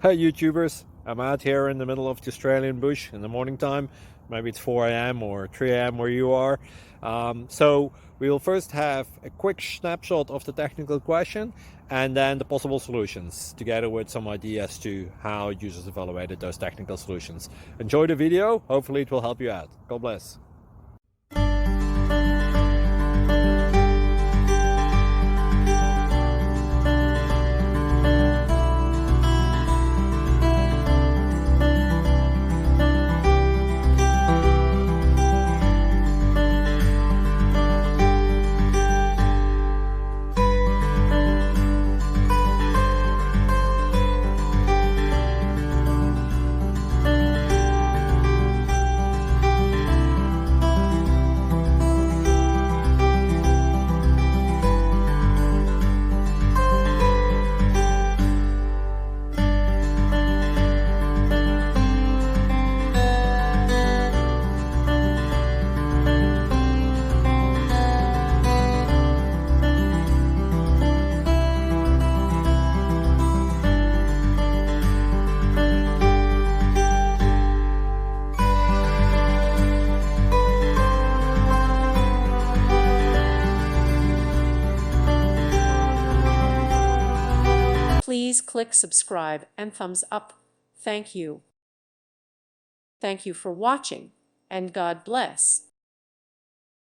Hi YouTubers, I'm out here in the middle of the Australian bush in the morning time. Maybe it's 4 a.m. or 3 a.m. where you are. So we'll first have a quick snapshot of the technical question and then the possible solutions, together with some ideas to how users evaluated those technical solutions. Enjoy the video, hopefully it will help you out. God bless. Please click subscribe and thumbs up. Thank you. Thank you for watching, and God bless.